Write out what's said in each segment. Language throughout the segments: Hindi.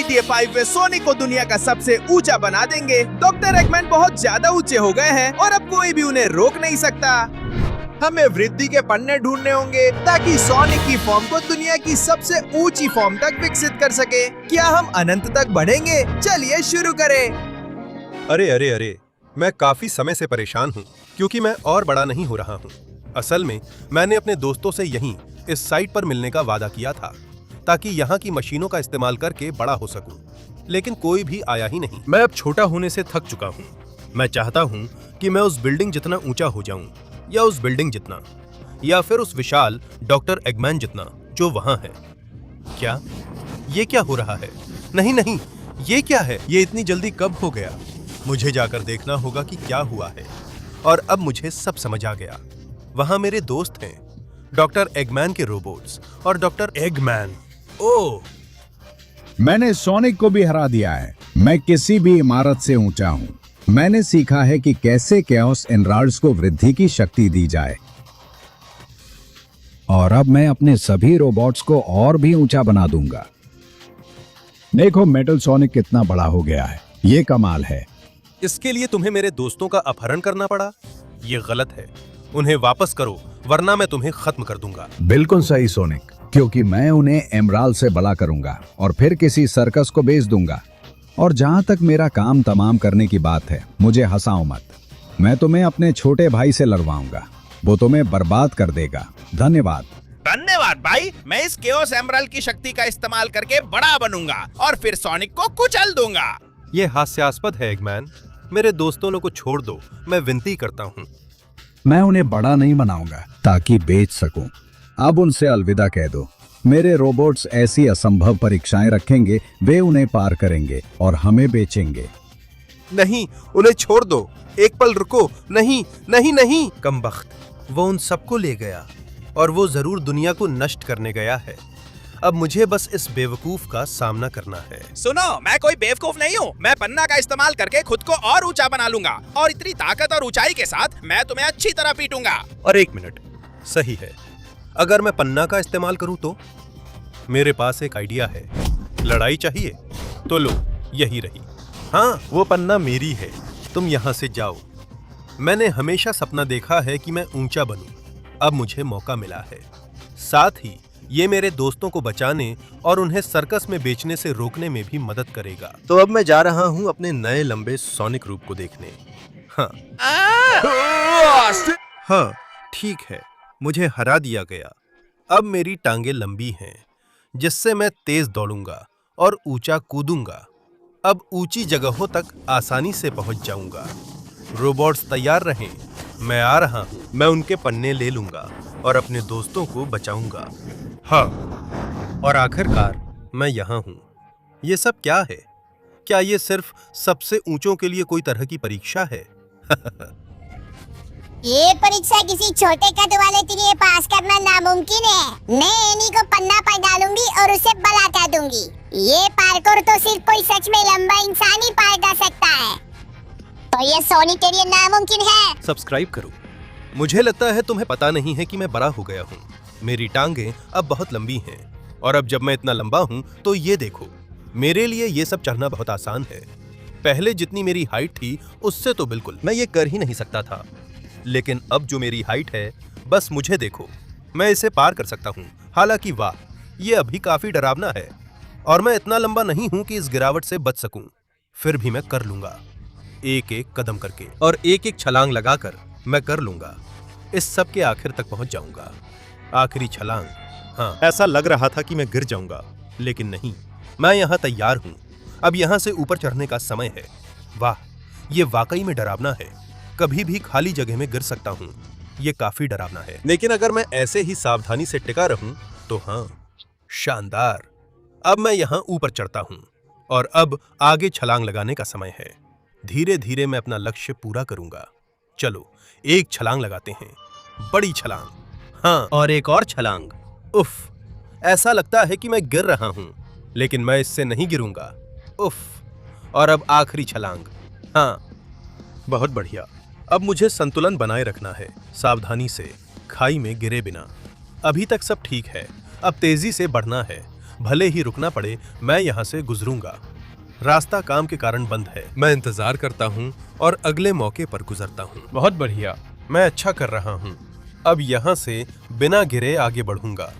जीटीए 5 में सोनिक को दुनिया का सबसे ऊंचा बना देंगे। डॉक्टर एगमैन बहुत ज्यादा ऊंचे हो गए हैं और अब कोई भी उन्हें रोक नहीं सकता। हमें वृद्धि के पन्ने ढूंढने होंगे ताकि सोनिक की फॉर्म को दुनिया की सबसे ऊंची फॉर्म तक विकसित कर सके। क्या हम अनंत तक बढ़ेंगे? चलिए शुरू करें। अरे अरे अरे, मैं काफी समय से परेशान हूँ क्योंकि मैं और बड़ा नहीं हो रहा हूँ। असल में मैंने अपने दोस्तों से यहीं इस साइट पर मिलने का वादा किया था ताकि यहाँ की मशीनों का इस्तेमाल करके बड़ा हो सकूं, लेकिन कोई भी आया ही नहीं। मैं अब छोटा होने से थक चुका हूँ। मैं चाहता हूँ कि मैं उस बिल्डिंग जितना ऊंचा हो जाऊं, या उस बिल्डिंग जितना, या फिर उस विशाल डॉक्टर एगमैन जितना जो वहां है। क्या ये क्या हो रहा है? नहीं नहीं, ये क्या है? ये इतनी जल्दी कब हो गया? मुझे जाकर देखना होगा कि क्या हुआ है। और अब मुझे सब समझ आ गया। वहां मेरे दोस्त हैं, डॉक्टर एगमैन के रोबोट्स और डॉक्टर एगमैन। ओह, मैंने सोनिक को भी हरा दिया है। मैं किसी भी इमारत से ऊंचा हूं। मैंने सीखा है कि कैसे कैओस एनराल्ड्स को वृद्धि की शक्ति दी जाए, और अब मैं अपने सभी रोबोट्स को और भी ऊंचा बना दूंगा। देखो मेटल सोनिक कितना बड़ा हो गया है। ये कमाल है। इसके लिए तुम्हें मेरे दोस्तों का अपहरण करना पड़ा? ये गलत है। उन्हें वापस करो वरना मैं तुम्हें खत्म कर दूंगा। बिल्कुल सही सोनिक, क्योंकि मैं उन्हें एमराल्ड से बड़ा करूंगा और फिर किसी सर्कस को बेच दूंगा। और जहां तक मेरा काम तमाम करने की बात है, मुझे हंसाओ मत। मैं तुम्हें अपने छोटे भाई से लड़वाऊंगा। वो तुम्हें बर्बाद कर देगा। धन्यवाद। धन्यवाद भाई। मैं इस केओस एमराल्ड की शक्ति का इस्तेमाल करके बड़ा बनूंगा और फिर सोनिक को कुचल दूंगा। ये हास्यास्पद है एगमैन। मेरे दोस्तों को छोड़ दो, मैं विनती करता हूँ। मैं उन्हें बड़ा नहीं बनाऊंगा ताकि बेच सकूं। अब उनसे अलविदा कह दो। मेरे रोबोट्स ऐसी असंभव परीक्षाएं रखेंगे, वे उन्हें पार करेंगे और हमें बेचेंगे। नहीं, उन्हें छोड़ दो। एक पल रुको। नहीं नहीं नहीं, कमबख्त। वो उन सबको ले गया और वो जरूर दुनिया को नष्ट करने गया है। अब मुझे बस इस बेवकूफ का सामना करना है। सुनो, मैं कोई बेवकूफ नहीं हूँ। मैं पन्ना का इस्तेमाल करके खुद को और ऊंचा बना लूंगा और इतनी ताकत और ऊंचाई के साथ मैं तुम्हें अच्छी तरह पीटूंगा। और एक मिनट, सही है। अगर मैं पन्ना का इस्तेमाल करूं तो? मेरे पास एक आइडिया है। लड़ाई चाहिए तो लो, यही रही। हाँ, वो पन्ना मेरी है। तुम यहाँ से जाओ। मैंने हमेशा सपना देखा है कि मैं ऊंचा बनूं। अब मुझे मौका मिला है। साथ ही ये मेरे दोस्तों को बचाने और उन्हें सर्कस में बेचने से रोकने में भी मदद करेगा। तो अब मैं जा रहा हूँ अपने नए लंबे सोनिक रूप को देखने। हाँ, ठीक है। मुझे हरा दिया गया। अब मेरी टांगे लंबी हैं, जिससे मैं तेज दौड़ूंगा और ऊंचा कूदूंगा। अब ऊंची जगहों तक आसानी से पहुंच जाऊंगा। रोबोट्स तैयार रहें, मैं आ रहा हूं। मैं उनके पन्ने ले लूंगा और अपने दोस्तों को बचाऊंगा। हाँ, और आखिरकार मैं यहाँ हूँ। ये सब क्या है? क्या ये सिर्फ सबसे ऊंचों के लिए कोई तरह की परीक्षा है? ये परीक्षा किसी छोटे कद वाले के लिए पास करना नामुमकिन है। मैं एनी को पन्ना पर डालूंगी और उसे बड़ा कर दूंगी। ये पार्कोर तो सिर्फ कोई सच में लंबा इंसान ही पार कर सकता है। तो ये सोनिक के लिए नामुमकिन है। सब्सक्राइब करो। मुझे लगता है तुम्हें पता नहीं है कि मैं बड़ा हो गया हूँ। मेरी टांगें अब बहुत लंबी हैं और अब जब मैं इतना लंबा हूँ तो ये देखो, मेरे लिए ये सब चढ़ना बहुत आसान है। पहले जितनी मेरी हाइट थी उससे तो बिल्कुल मैं ये कर ही नहीं सकता था, लेकिन अब जो मेरी हाइट है, बस मुझे देखो, मैं इसे पार कर सकता हूँ। हालांकि वाह, ये अभी काफी डरावना है और मैं इतना लंबा नहीं हूँ कि इस गिरावट से बच सकूं। फिर भी मैं कर लूंगा, एक एक कदम करके और एक एक छलांग लगाकर मैं कर लूंगा। इस सब के आखिर तक पहुंच जाऊंगा। आखिरी छलांग। हाँ, ऐसा लग रहा था कि मैं गिर जाऊंगा, लेकिन नहीं, मैं यहाँ तैयार हूँ। अब यहाँ से ऊपर चढ़ने का समय है। वाह, ये वाकई में डरावना है। कभी भी खाली जगह में गिर सकता हूँ। ये काफी डरावना है, लेकिन अगर मैं ऐसे ही सावधानी से टिका रहूं तो हाँ, शानदार। अब मैं यहाँ ऊपर चढ़ता हूँ और अब आगे छलांग लगाने का समय है। धीरे धीरे मैं अपना लक्ष्य पूरा करूंगा। चलो, एक छलांग लगाते हैं, बड़ी छलांग। हाँ, और एक और छलांग। उफ, ऐसा लगता है कि मैं गिर रहा हूँ, लेकिन मैं इससे नहीं गिरूंगा। उफ, और अब आखिरी छलांग। हाँ, बहुत बढ़िया। अब मुझे संतुलन बनाए रखना है, सावधानी से, खाई में गिरे बिना। अभी तक सब ठीक है। अब तेजी से बढ़ना है, भले ही रुकना पड़े, मैं यहाँ से गुजरूंगा। रास्ता काम के कारण बंद है। मैं इंतजार करता हूँ और अगले मौके पर गुजरता हूँ। बहुत बढ़िया। मैं अच्छा कर रहा हूँ। अब यहाँ से बिना गिरे आगे बढ़ूंगा।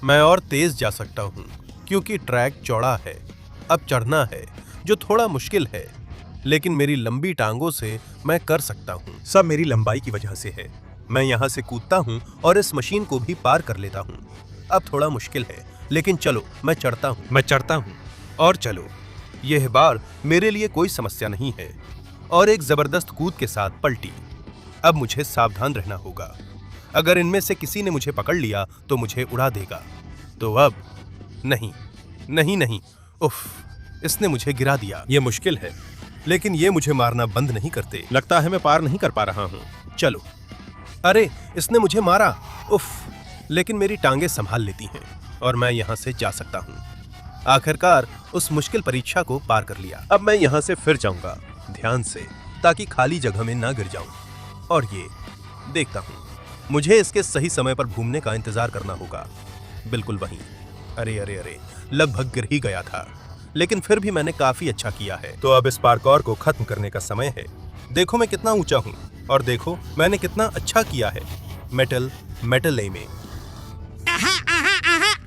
मैं और तेज जा सकता हूँ क्योंकि ट्रैक चौड़ा है। अब चढ़ना है जो थोड़ा मुश्किल है, लेकिन मेरी लंबी टांगों से मैं कर सकता हूँ। सब मेरी लंबाई की वजह से है। मैं यहाँ से कूदता हूँ और इस मशीन को भी पार कर लेता हूँ। अब थोड़ा मुश्किल है, लेकिन चलो मैं चढ़ता हूँ। मैं चढ़ता हूँ और चलो, यह बार मेरे लिए कोई समस्या नहीं है। और एक जबरदस्त कूद के साथ पलटी। अब मुझे सावधान रहना होगा। अगर इनमें से किसी ने मुझे पकड़ लिया तो मुझे उड़ा देगा। तो अब नहीं नहीं नहीं, उफ, इसने मुझे गिरा दिया। ये मुश्किल है, लेकिन ये मुझे मारना बंद नहीं करते। लगता है मैं पार नहीं कर पा रहा हूँ। चलो, अरे इसने मुझे मारा। उफ, लेकिन मेरी टांगे संभाल लेती हैं और मैं यहाँ से जा सकता हूँ। आखिरकार उस मुश्किल परीक्षा को पार कर लिया। अब मैं यहाँ से फिर जाऊंगा ध्यान से, ताकि खाली जगह में ना गिर जाऊं। और ये देखता हूँ, मुझे इसके सही समय पर घूमने का इंतजार करना होगा। बिल्कुल वहीं। अरे अरे अरे, लगभग गिर ही गया था, लेकिन फिर भी मैंने काफी अच्छा किया है। तो अब इस पार्कोर को खत्म करने का समय है। देखो मैं कितना ऊंचा हूँ और देखो मैंने कितना अच्छा किया है। मेटल ए में।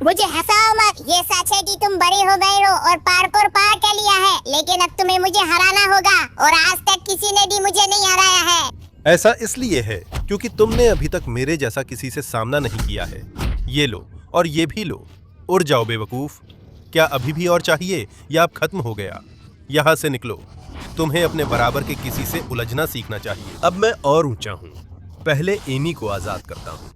मुझे हंसाओ मत। ये सच है कि तुम बड़े हो गए हो और पार्कोर पार कर लिया है, लेकिन अब तुम्हें मुझे हराना होगा और आज तक किसी ने भी मुझे नहीं हराया है। ऐसा इसलिए है क्योंकि तुमने अभी तक मेरे जैसा किसी से सामना नहीं किया है। ये लो और ये भी लो। उड़ जाओ बेवकूफ। क्या अभी भी और चाहिए या अब खत्म हो गया? यहाँ से निकलो। तुम्हें अपने बराबर के किसी से उलझना सीखना चाहिए। अब मैं और ऊंचा हूँ। पहले एमी को आजाद करता हूँ।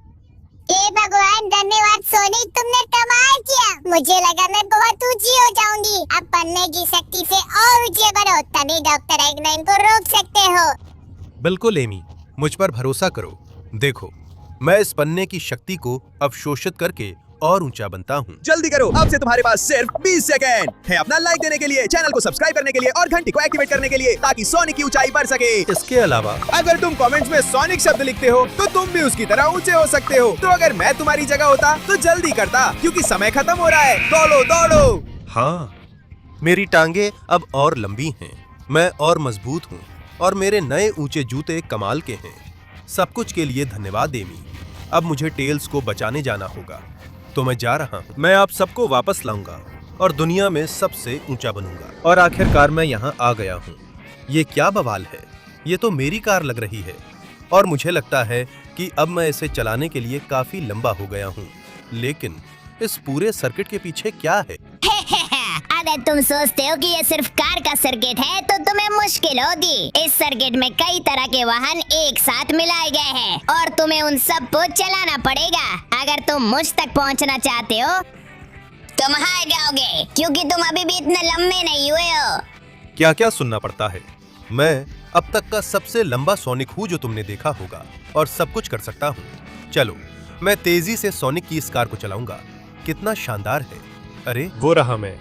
हे भगवान, धन्यवाद सोनिक, तुमने कमाल किया। मुझे लगा मैं बहुत ऊंची हो जाऊंगी। अब पन्ने की शक्ति से और ऊंचे बढ़ो, तभी डॉक्टर एगमैन को रोक सकते हो। बिल्कुल एमी, मुझ पर भरोसा करो। देखो, मैं इस पन्ने की शक्ति को अवशोषित करके और ऊंचा बनता हूँ। जल्दी करो, अब से तुम्हारे पास सिर्फ 20 सेकेंड है अपना लाइक देने के लिए, चैनल को सब्सक्राइब करने के लिए और घंटी को एक्टिवेट करने के लिए, ताकि सोनिक की ऊंचाई बढ़ सके। इसके अलावा अगर तुम कमेंट्स में सोनिक शब्द लिखते हो तो तुम भी उसकी तरह ऊंचे हो सकते हो। तो अगर मैं तुम्हारी जगह होता तो जल्दी करता, क्योंकि समय खत्म हो रहा है। दौड़ो दौड़ो। हाँ, मेरी टांगे अब और लंबी हैं। मैं और मजबूत हूँ और मेरे नए ऊंचे जूते कमाल के हैं। सब कुछ के लिए धन्यवाद एमी। अब मुझे टेल्स को बचाने जाना होगा, तो मैं जा रहा हूँ। मैं आप सबको वापस लाऊंगा और दुनिया में सबसे ऊंचा बनूंगा। और आखिरकार मैं यहाँ आ गया हूँ। ये क्या बवाल है? ये तो मेरी कार लग रही है और मुझे लगता है कि अब मैं इसे चलाने के लिए काफी लंबा हो गया हूँ। लेकिन इस पूरे सर्किट के पीछे क्या है? अगर तुम सोचते हो कि ये सिर्फ कार का सर्किट है तो तुम्हें मुश्किल होगी। इस सर्किट में कई तरह के वाहन एक साथ मिलाए गए हैं और तुम्हें उन सब को चलाना पड़ेगा। अगर तुम मुझ तक पहुंचना चाहते हो तुम हार जाओगे, क्योंकि तुम अभी भी इतने लंबे नहीं हुए हो। क्या क्या सुनना पड़ता है? मैं अब तक का सबसे लंबा सोनिक हूँ जो तुमने देखा होगा और सब कुछ कर सकता हूँ। चलो, मैं तेजी से सोनिक की इस कार को चलाऊंगा। कितना शानदार है। अरे वो रहा मैं,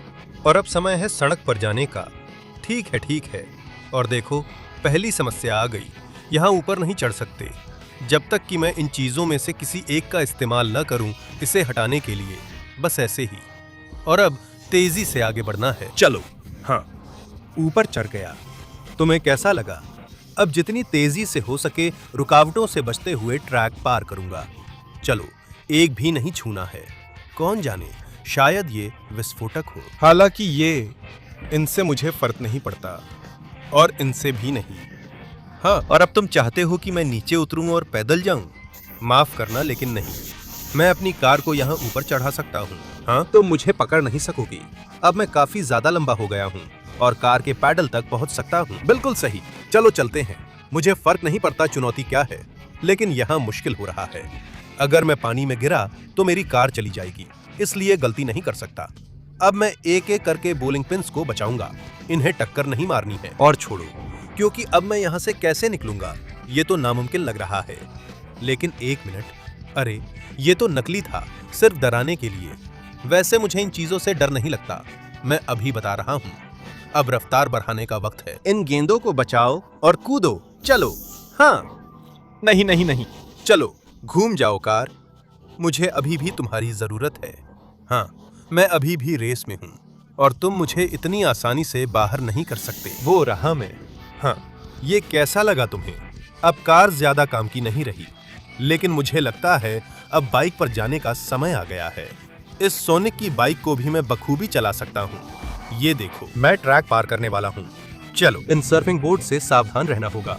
और अब समय है सड़क पर जाने का। ठीक है। और देखो, पहली समस्या आ गई। यहाँ ऊपर नहीं चढ़ सकते जब तक कि मैं इन चीजों में से किसी एक का इस्तेमाल न करूं इसे हटाने के लिए। बस ऐसे ही। और अब तेजी से आगे बढ़ना है। चलो, हाँ, ऊपर चढ़ गया। तुम्हें कैसा लगा? अब जितनी तेजी से हो सके रुकावटों से बचते हुए ट्रैक पार करूंगा। चलो, एक भी नहीं छूना है। कौन जाने, शायद ये विस्फोटक हो। हालांकि इनसे मुझे फर्क नहीं पड़ता और इनसे भी नहीं। हाँ, और अब तुम चाहते हो कि मैं नीचे उतरूं और पैदल जाऊं? माफ करना, लेकिन नहीं। मैं अपनी कार को यहाँ ऊपर चढ़ा सकता हूँ। हाँ, तो मुझे पकड़ नहीं सकोगी। अब मैं काफी ज्यादा लंबा हो गया हूँ और कार के पैडल तक पहुँच सकता हूँ। बिल्कुल सही। चलो चलते हैं। मुझे फर्क नहीं पड़ता चुनौती क्या है, लेकिन यहाँ मुश्किल हो रहा है। अगर मैं पानी में गिरा तो मेरी कार चली जाएगी, इसलिए गलती नहीं कर सकता। अब मैं एक एक करके बॉलिंग पिन्स को बचाऊंगा। इन्हें टक्कर नहीं मारनी है। और छोड़ो, क्योंकि अब मैं यहाँ से कैसे निकलूंगा? ये तो नामुमकिन लग रहा है। लेकिन एक मिनट, अरे ये तो नकली था, सिर्फ डराने के लिए। वैसे मुझे इन चीजों से डर नहीं लगता। मैं अभी बता रहा हूँ। अब रफ्तार बढ़ाने का वक्त है। इन गेंदों को बचाओ और कूदो। चलो। हाँ, नहीं, चलो, घूम जाओ कार। मुझे अभी भी तुम्हारी जरूरत है। हाँ, मैं अभी भी रेस में हूँ और तुम मुझे इतनी आसानी से बाहर नहीं कर सकते। वो रहा मैं। हाँ, ये कैसा लगा तुम्हें? अब कार ज्यादा काम की नहीं रही, लेकिन मुझे लगता है अब बाइक पर जाने का समय आ गया है। इस सोनिक की बाइक को भी मैं बखूबी चला सकता हूँ। ये देखो, मैं ट्रैक पार करने वाला हूँ। चलो, इन सर्फिंग बोर्ड से सावधान रहना होगा।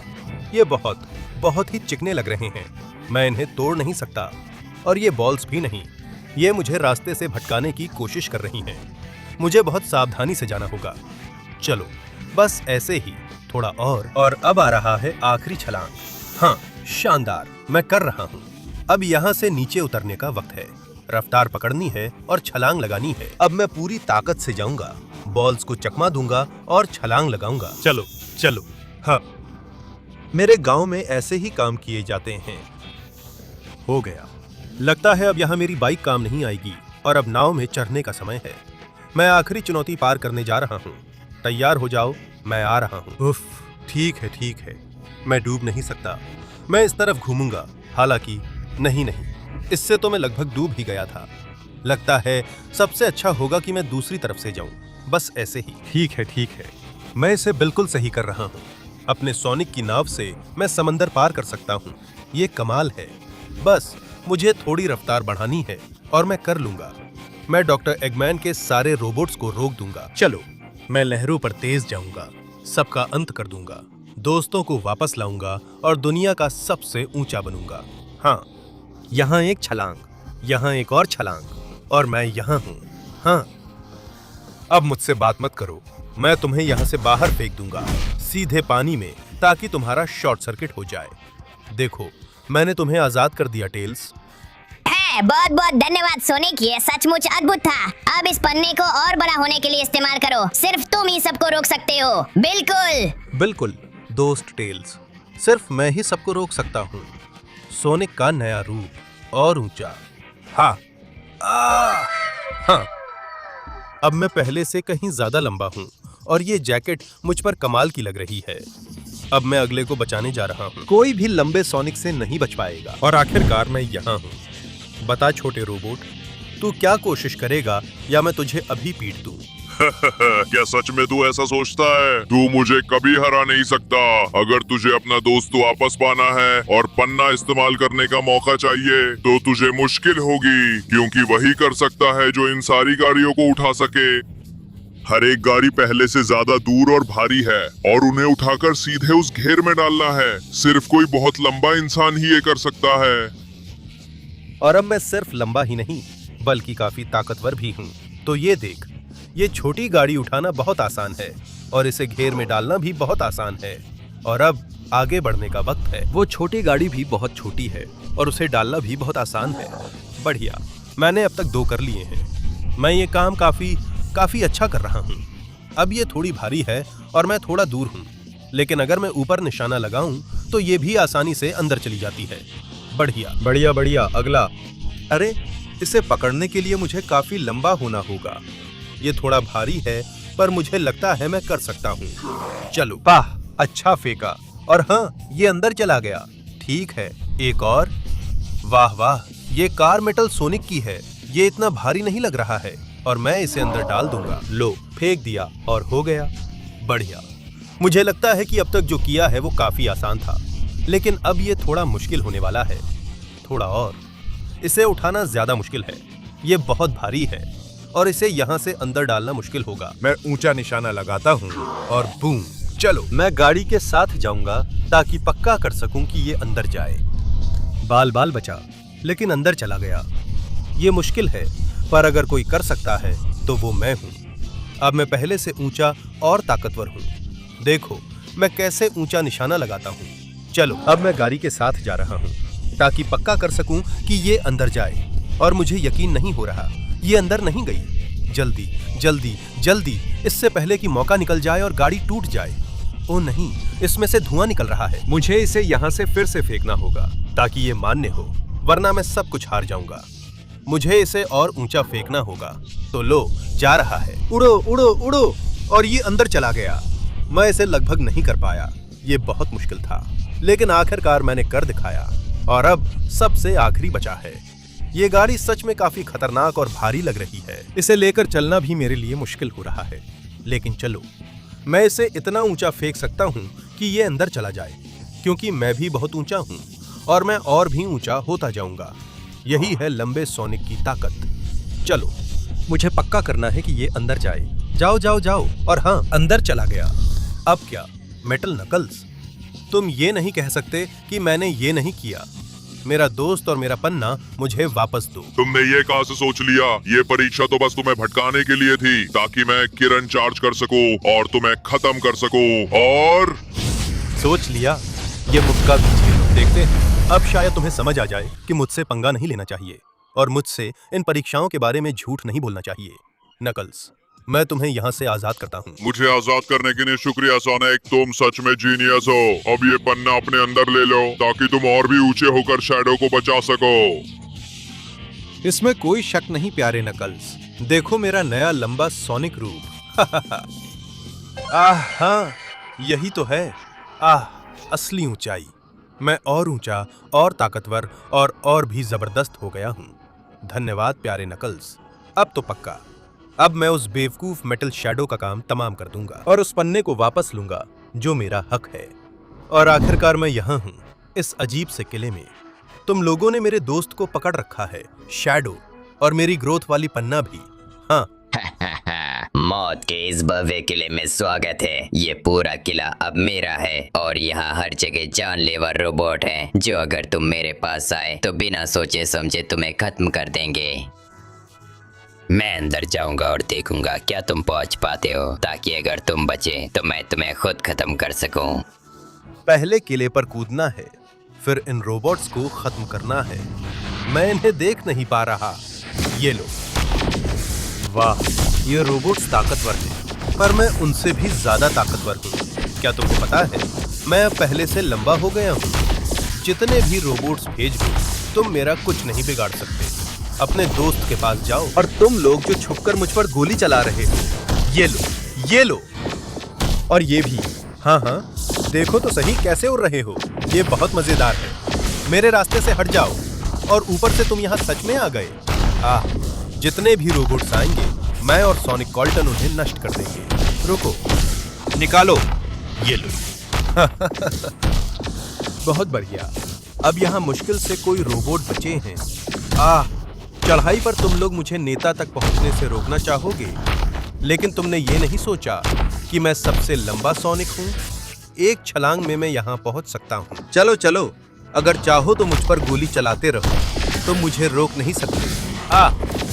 ये बहुत ही चिकने लग रहे हैं। मैं इन्हें तोड़ नहीं सकता, और ये बॉल्स भी नहीं। ये मुझे रास्ते से भटकाने की कोशिश कर रही हैं। मुझे बहुत सावधानी से जाना होगा। चलो, बस ऐसे ही, थोड़ा और अब आ रहा है आखिरी छलांग। हाँ, शानदार, मैं कर रहा हूँ। अब यहाँ से नीचे उतरने का वक्त है। रफ्तार पकड़नी है और छलांग लगानी है। अब मैं पूरी ताकत से जाऊंगा, बॉल्स को चकमा दूंगा और छलांग लगाऊंगा। चलो चलो। हाँ, मेरे गांव में ऐसे ही काम किए जाते हैं। हो गया। लगता है अब यहाँ मेरी बाइक काम नहीं आएगी और अब नाव में चढ़ने का समय है। मैं आखिरी चुनौती पार करने जा रहा हूँ। तैयार हो जाओ, मैं आ रहा हूँ। उफ, ठीक है। मैं डूब नहीं सकता। मैं इस तरफ घूमूंगा। हालांकि नहीं, इससे तो मैं लगभग डूब ही गया था। लगता है सबसे अच्छा होगा कि मैं दूसरी तरफ से जाऊं। बस ऐसे ही। ठीक है। मैं इसे बिल्कुल सही कर रहा हूँ। अपने सोनिक की नाव से मैं समंदर पार कर सकता हूँ। ये कमाल है। बस मुझे थोड़ी रफ्तार बढ़ानी है और मैं कर लूंगा। मैं डॉक्टर एगमैन के सारे रोबोट्स को रोक दूंगा। चलो, मैं लहरों पर तेज जाऊंगा, सबका अंत कर दूंगा, दोस्तों को वापस लाऊंगा और दुनिया का सबसे ऊंचा बनूंगा। हाँ, यहाँ एक छलांग, यहाँ एक और छलांग, और मैं यहाँ हूँ। हाँ, अब मुझसे बात मत करो। मैं तुम्हें यहाँ से बाहर फेंक दूंगा, सीधे पानी में, ताकि तुम्हारा शॉर्ट सर्किट हो जाए। देखो, मैंने तुम्हें आजाद कर दिया, टेल्स। बहुत बहुत धन्यवाद सोनिक, ये सचमुच अद्भुत था। अब इस पन्ने को और बड़ा होने के लिए इस्तेमाल करो। सिर्फ तुम ही सबको रोक सकते हो। बिल्कुल दोस्त टेल्स, सिर्फ मैं ही सबको रोक सकता हूँ। सोनिक का नया रूप और ऊंचा। हाँ, अब मैं पहले से कहीं ज्यादा लंबा हूँ और ये जैकेट मुझ पर कमाल की लग रही है। अब मैं अगले को बचाने जा रहा हूँ। कोई भी लंबे सोनिक से नहीं बच पाएगा और आखिरकार मैं यहाँ हूँ। बता छोटे रोबोट, तू क्या कोशिश करेगा या मैं तुझे अभी पीट दूं? क्या सच में तू ऐसा सोचता है? तू मुझे कभी हरा नहीं सकता। अगर तुझे अपना दोस्त वापस पाना है और पन्ना इस्तेमाल करने का मौका चाहिए, तो तुझे मुश्किल होगी, क्योंकि वही कर सकता है जो इन सारी गाड़ियों को उठा सके। हर एक गाड़ी पहले से ज्यादा दूर और भारी है और उन्हें उठाकर सीधे उस घेर में डालना है। सिर्फ कोई बहुत लंबा इंसान ही ये कर सकता है। और अब मैं सिर्फ लंबा ही नहीं, बल्कि काफी ताकतवर भी हूँ। तो ये देख, ये छोटी गाड़ी उठाना बहुत आसान है और इसे घेर में डालना भी बहुत आसान है। और अब आगे बढ़ने का वक्त है। वो छोटी गाड़ी भी बहुत छोटी है और उसे डालना भी बहुत आसान है। बढ़िया, मैंने अब तक 2 कर लिए हैं। मैं ये काम काफी अच्छा कर रहा हूँ। अब ये थोड़ी भारी है और मैं थोड़ा दूर हूँ, लेकिन अगर मैं ऊपर निशाना लगाऊं तो ये भी आसानी से अंदर चली जाती है। बढ़िया, अगला। अरे, इसे पकड़ने के लिए मुझे काफी लंबा होना होगा। ये थोड़ा भारी है, पर मुझे लगता है मैं कर सकता हूँ। चलो, वाह, अच्छा फेंका। और हाँ, ये अंदर चला गया। ठीक है, एक और। वाह, ये कार मेटल सोनिक की है। ये इतना भारी नहीं लग रहा है और मैं इसे अंदर डाल दूंगा। लो, फेंक दिया और हो गया। बढ़िया। मुझे लगता है कि अब तक जो किया है वो काफी आसान था, लेकिन अब ये थोड़ा मुश्किल होने वाला है। थोड़ा और। इसे उठाना ज्यादा मुश्किल है। ये बहुत भारी है और इसे यहाँ से अंदर डालना मुश्किल होगा। मैं ऊंचा निशाना लगाता हूँ और बूम। चलो, मैं गाड़ी के साथ जाऊंगा ताकि पक्का कर सकूं कि ये अंदर जाए। बाल बचा, लेकिन अंदर चला गया। ये मुश्किल है, पर अगर कोई कर सकता है तो वो मैं हूँ। अब मैं पहले से ऊंचा और ताकतवर हूँ। देखो, मैं कैसे ऊंचा निशाना लगाता हूँ। चलो, अब मैं गाड़ी के साथ जा रहा हूँ ताकि पक्का कर सकूं कि ये अंदर जाए। और मुझे यकीन नहीं हो रहा, ये अंदर नहीं गई। जल्दी, इससे पहले कि मौका निकल जाए और गाड़ी टूट जाए। ओ नहीं, इसमें से धुआं निकल रहा है। मुझे इसे यहाँ से फिर से फेंकना होगा ताकि ये मान्य हो, वरना मैं सब कुछ हार जाऊंगा। मुझे इसे और ऊंचा फेंकना होगा। तो लो, जा रहा है। उड़ो, और ये अंदर चला गया। मैं इसे लगभग नहीं कर पाया। ये बहुत मुश्किल था, लेकिन आखिरकार मैंने कर दिखाया। और अब सबसे आखिरी बचा है। ये गाड़ी सच में काफी खतरनाक और भारी लग रही है। इसे लेकर चलना भी मेरे लिए मुश्किल हो रहा है। लेकिन चलो, मैं इसे इतना ऊंचा फेंक सकता हूँ कि ये अंदर चला जाए, क्योंकि मैं भी बहुत ऊंचा हूँ और मैं और भी ऊंचा होता जाऊंगा। यही है लंबे सोनिक की ताकत। चलो, मुझे पक्का करना है कि ये अंदर जाए। जाओ जाओ जाओ। और हाँ, अंदर चला गया। अब क्या मेटल नकल्स, तुम ये नहीं कह सकते कि मैंने ये नहीं किया। मेरा दोस्त और मेरा पन्ना मुझे वापस दो। तुमने ये कहाँ से सोच लिया? ये परीक्षा तो बस तुम्हें भटकाने के लिए थी, ताकि मैं किरण चार्ज कर सकूं और तुम्हें खत्म कर सकूं। और सोच लिया? ये मुक्का दीजिए, देखते हैं। अब शायद तुम्हें समझ आ जाए कि मुझसे पंगा नहीं लेना चाहिए और मुझसे इन परीक्षाओं के बारे में झूठ नहीं बोलना चाहिए। नकल्स, मैं तुम्हें यहाँ से आजाद करता हूँ। मुझे आजाद करने के लिए शुक्रिया सोनिक, तुम सच में जीनियस हो। अब ये पन्ना अपने अंदर ले लो, ताकि तुम और भी ऊंचे होकर शैडो को बचा सको। इसमें कोई शक नहीं प्यारे नकल्स। देखो मेरा नया लंबा सोनिक रूप। हाँ, यही तो है। असली ऊंचाई। मैं और ऊंचा और ताकतवर और भी जबरदस्त हो गया हूँ। धन्यवाद प्यारे नकल्स। अब तो पक्का। अब मैं उस बेवकूफ मेटल शैडो का काम तमाम कर दूंगा और उस पन्ने को वापस लूंगा जो मेरा हक है। और आखिरकार मैं यहाँ हूँ, इस अजीब से किले में। तुम लोगों ने मेरे दोस्त को पकड़ रखा है, शैडो, और मेरी ग्रोथ वाली पन्ना भी। हाँ, मौत के इस भव्य किले में स्वागत है। ये पूरा किला अब मेरा है और यहाँ हर जगह जानलेवा रोबोट हैं, जो अगर तुम मेरे पास आए तो बिना सोचे समझे तुम्हें खत्म कर देंगे। मैं अंदर जाऊंगा और देखूंगा क्या तुम पहुंच पाते हो, ताकि अगर तुम बचे तो मैं तुम्हें खुद खत्म कर सकूं। पहले किले पर कूदना है, फिर इन रोबोट्स को खत्म करना है। मैं इन्हें देख नहीं पा रहा। ये लो। वाह, ये रोबोट्स ताकतवर हैं, पर मैं उनसे भी ज्यादा ताकतवर हूँ। क्या तुमको पता है, मैं अब पहले से लंबा हो गया हूँ। जितने भी रोबोट्स भेज दो, तुम मेरा कुछ नहीं बिगाड़ सकते। अपने दोस्त के पास जाओ। और तुम लोग जो छुपकर मुझ पर गोली चला रहे हो, ये लो, ये लो, और ये भी। हाँ हाँ, देखो तो सही कैसे उड़ रहे हो। ये बहुत मजेदार है। मेरे रास्ते से हट जाओ। और ऊपर से तुम यहाँ सच में आ गए। जितने भी रोबोट्स आएंगे, मैं और सोनिक कॉल्टन उन्हें नष्ट कर देंगे। रुको, निकालो, ये लो। बहुत बढ़िया। अब यहाँ मुश्किल से कोई रोबोट बचे हैं। चढ़ाई पर तुम लोग मुझे नेता तक पहुंचने से रोकना चाहोगे, लेकिन तुमने ये नहीं सोचा कि मैं सबसे लंबा सोनिक हूँ। एक छलांग में मैं यहाँ पहुंच सकता हूँ। चलो चलो, अगर चाहो तो मुझ पर गोली चलाते रहो, तुम मुझे रोक नहीं सकते।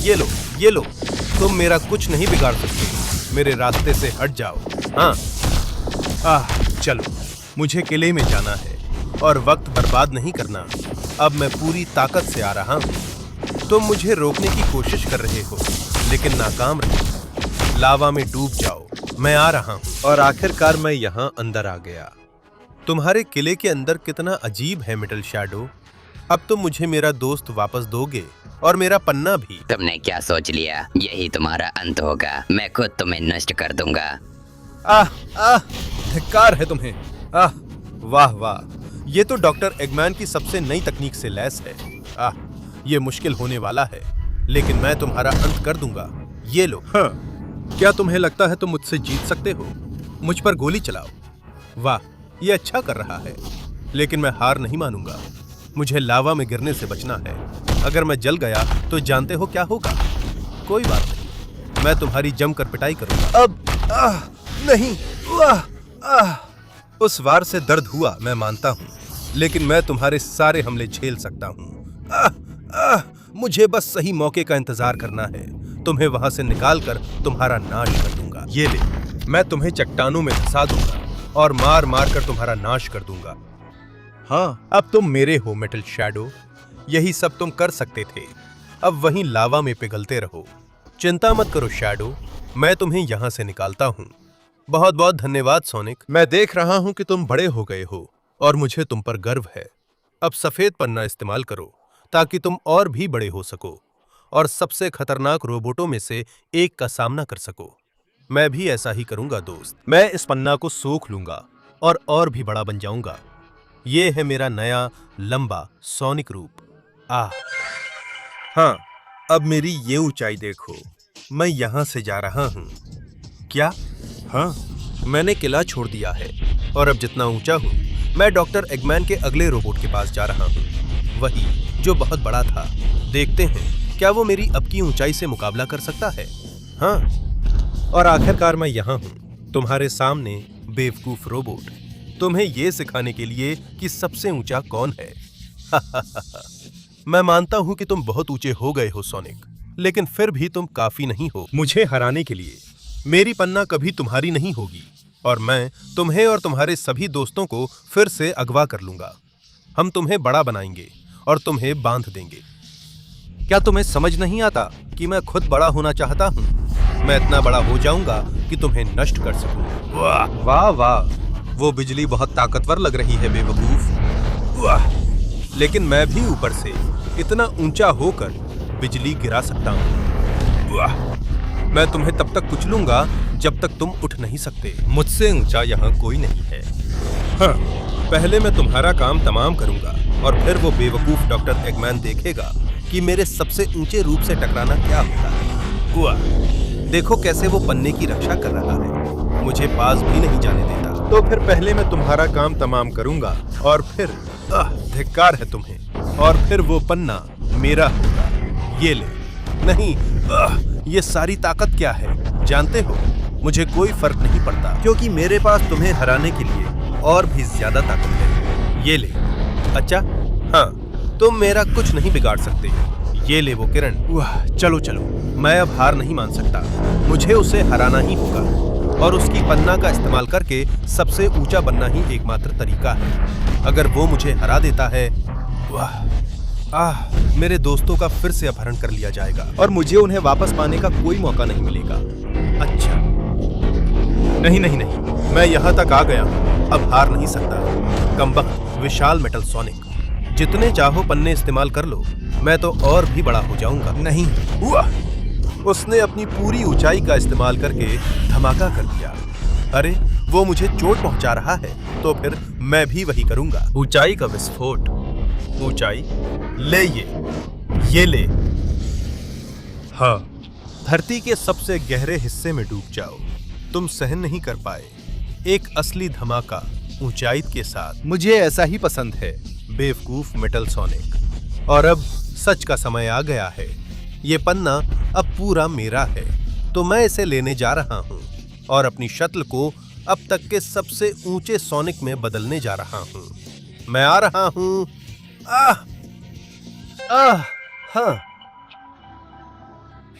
ये लो, ये लो, तुम मेरा कुछ नहीं बिगाड़ सकते। मेरे रास्ते से हट जाओ। हाँ, चलो, मुझे किले में जाना है और वक्त बर्बाद नहीं करना। अब मैं पूरी ताकत से आ रहा हूँ। तुम मुझे रोकने की कोशिश कर रहे हो, लेकिन नाकाम रहे। लावा में डूब जाओ, मैं आ रहा हूँ। और आखिरकार मैं यहाँ अंदर आ गया। तुम्हारे किले के अंदर कितना अजीब है मेटल शैडो। अब तुम मुझे मेरा दोस्त वापस दोगे और मेरा पन्ना भी। तुमने क्या सोच लिया? यही तुम्हारा अंत होगा। मैं खुद तुम्हें नष्ट कर दूंगा। धिक्कार है तुम्हें। वाह वाह, ये तो डॉक्टर एगमैन की सबसे नई तकनीक से लैस है। ये मुश्किल होने वाला है, लेकिन मैं तुम्हारा अंत कर दूंगा। ये लो। क्या तुम्हें लगता है तुम मुझसे जीत सकते हो? मुझ पर गोली चलाओ। वाह, ये अच्छा कर रहा है, लेकिन मैं हार नहीं मानूंगा। मुझे लावा में गिरने से बचना है। अगर मैं जल गया तो जानते हो क्या होगा। कोई बात नहीं, मैं तुम्हारी जमकर पिटाई करूंगा। अब नहीं। उस वार से दर्द हुआ, मैं मानता हूँ, लेकिन मैं तुम्हारे सारे हमले झेल सकता हूँ। मुझे बस सही मौके का इंतजार करना है। तुम्हें वहां से निकालकर तुम्हारा नाश कर दूंगा। ये ले, मैं तुम्हें चट्टानों में धंसा दूंगा और मार मार कर तुम्हारा नाश कर दूंगा। हाँ, अब तुम मेरे हो मेटल शैडो। यही सब तुम कर सकते थे। अब वहीं लावा में पिघलते रहो। चिंता मत करो शैडो, मैं तुम्हें यहाँ से निकालता हूँ। बहुत बहुत धन्यवाद सोनिक। मैं देख रहा हूँ कि तुम बड़े हो गए हो और मुझे तुम पर गर्व है। अब सफेद पन्ना इस्तेमाल करो ताकि तुम और भी बड़े हो सको और सबसे खतरनाक रोबोटों में से एक का सामना कर सको। मैं भी ऐसा ही करूंगा दोस्त। मैं इस पन्ना को सोख लूंगा और भी बड़ा बन जाऊंगा। ये है मेरा नया लंबा सोनिक रूप। हाँ, अब मेरी ये ऊंचाई देखो। मैं यहाँ से जा रहा हूँ। क्या? हाँ, मैंने किला छोड़ दिया है और अब जितना ऊंचा हूँ, मैं डॉक्टर एगमैन के अगले रोबोट के पास जा रहा हूँ। वही जो बहुत बड़ा था। देखते हैं क्या वो मेरी अब की ऊंचाई से मुकाबला कर सकता है। हाँ, और आखिरकार मैं यहाँ हूँ, तुम्हारे सामने बेवकूफ रोबोट, तुम्हें ये सिखाने के लिए कि सबसे ऊंचा कौन है। मैं मानता हूं कि तुम बहुत ऊंचे हो गए हो सोनिक, लेकिन फिर भी तुम काफी नहीं हो मुझे हराने के लिए। मेरी पन्ना कभी तुम्हारी नहीं होगी और मैं तुम्हें और तुम्हारे सभी दोस्तों को फिर से अगवा कर लूंगा। हम तुम्हें बड़ा बनाएंगे और तुम्हें बांध देंगे। क्या तुम्हें समझ नहीं आता कि मैं खुद बड़ा होना चाहता हूं? मैं इतना बड़ा हो जाऊंगा कि तुम्हें नष्ट कर सकूं। वाह वाह वाह, वो बिजली बहुत ताकतवर लग रही है बेवकूफ। वाह, लेकिन मैं भी ऊपर से इतना ऊंचा होकर बिजली गिरा सकता हूँ। वाह, मैं तुम्हें तब तक कुचलूंगा जब तक तुम उठ नहीं सकते। मुझसे ऊंचा यहाँ कोई नहीं है। हाँ, पहले मैं तुम्हारा काम तमाम करूंगा और फिर वो बेवकूफ डॉक्टर एगमैन देखेगा कि मेरे सबसे ऊंचे रूप से टकराना क्या होता है। वाह, देखो कैसे वो पन्ने की रक्षा कर रहा है, मुझे पास भी नहीं जाने देता। तो फिर पहले मैं तुम्हारा काम तमाम करूंगा और फिर धिक्कार है तुम्हें, और फिर वो पन्ना मेरा होगा। ये ले। नहीं, ये सारी ताकत क्या है जानते हो? मुझे कोई फर्क नहीं पड़ता, क्योंकि मेरे पास तुम्हें हराने के लिए और भी ज्यादा ताकत है। ये ले। अच्छा, हाँ, तुम मेरा कुछ नहीं बिगाड़ सकते। ये ले वो किरण। वाह, चलो चलो, मैं अब हार नहीं मान सकता। मुझे उसे हराना ही होगा और उसकी पन्ना का इस्तेमाल करके सबसे ऊंचा बनना ही एकमात्र तरीका है। अगर वो मुझे हरा देता है, वाह, मेरे दोस्तों का फिर से अपहरण कर लिया जाएगा और मुझे उन्हें वापस पाने का कोई मौका नहीं मिलेगा। अच्छा, नहीं नहीं नहीं, मैं यहाँ तक आ गया हूँ, अब हार नहीं सकता। कमबख्त विशाल मेटल सोनिक, जितने चाहो पन्ने इस्तेमाल कर लो, मैं तो और भी बड़ा हो जाऊंगा। नहीं, उसने अपनी पूरी ऊंचाई का इस्तेमाल करके धमाका कर दिया। अरे, वो मुझे चोट पहुंचा रहा है, तो फिर मैं भी वही करूंगा। ऊंचाई का विस्फोट। ऊंचाई, ले ये ले। हाँ, धरती के सबसे गहरे हिस्से में डूब जाओ, तुम सहन नहीं कर पाए एक असली धमाका ऊंचाई के साथ। मुझे ऐसा ही पसंद है बेवकूफ मेटल सोनिक। और अब सच का समय आ गया है। ये पन्ना अब पूरा मेरा है, तो मैं इसे लेने जा रहा हूँ और अपनी शत्ल को अब तक के सबसे ऊंचे सोनिक में बदलने जा रहा हूँ। मैं आ रहा हूँ। हाँ।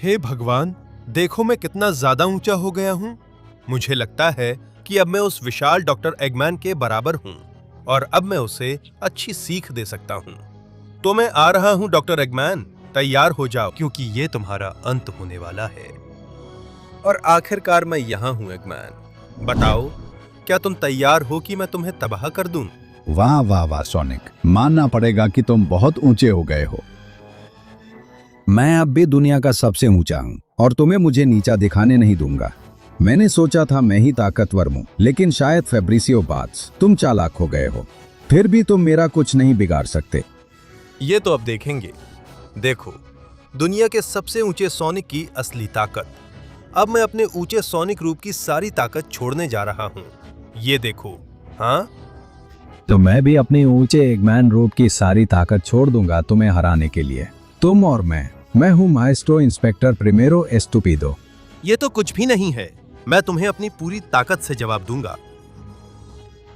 हे भगवान, देखो मैं कितना ज्यादा ऊंचा हो गया हूँ। मुझे लगता है कि अब मैं उस विशाल डॉक्टर एगमैन के बराबर हूँ और अब मैं उसे अच्छी सीख दे सकता हूँ। तो मैं आ रहा हूँ डॉक्टर एगमैन, तैयार हो जाओ, क्योंकि ये तुम्हारा अंत होने वाला है। और आखिरकार मैं यहाँ हूँ एगमैन। बताओ, क्या तुम तैयार हो कि मैं तुम्हें तबाह कर दूं? वाह वाह वाह सोनिक, मानना पड़ेगा कि तुम बहुत ऊंचे हो गए हो। मैं अब भी दुनिया का सबसे ऊंचा हूँ और तुम्हें मुझे नीचा दिखाने नहीं दूंगा। मैंने सोचा था मैं ही ताकतवर हूँ, लेकिन शायद फैब्रिसियो बात्स, तुम चालाक हो गए हो। फिर भी तुम मेरा कुछ नहीं बिगाड़ सकते। ये तो अब देखेंगे। देखो, दुनिया के सबसे ऊंचे सोनिक की असली ताकत। अब मैं अपने ऊंचे सोनिक रूप की सारी ताकत छोड़ने जा रहा हूँ। ये देखो। हाँ, तो मैं भी अपने ऊंचे एगमैन रूप की सारी ताकत छोड़ दूंगा तुम्हें हराने के लिए। तुम और मैं हूँ माएस्ट्रो इंस्पेक्टर प्रिमेरो एस्टूपिडो। ये तो कुछ भी नहीं है। मैं तुम्हें अपनी पूरी ताकत से जवाब दूंगा।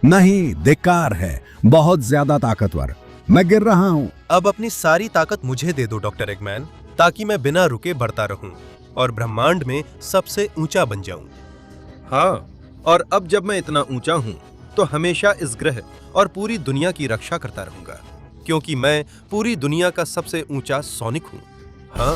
नहीं, धिक्कार है, बहुत ज्यादा ताकतवर। मैं गिर रहा हूँ। अब अपनी सारी ताकत मुझे दे दो डॉक्टर एगमैन, ताकि मैं बिना रुके बढ़ता रहूं और ब्रह्मांड में सबसे ऊंचा बन जाऊं। हाँ, और अब जब मैं इतना ऊंचा हूं, तो हमेशा इस ग्रह और पूरी दुनिया की रक्षा करता रहूंगा, क्योंकि मैं पूरी दुनिया का सबसे ऊंचा सोनिक हूं। हाँ।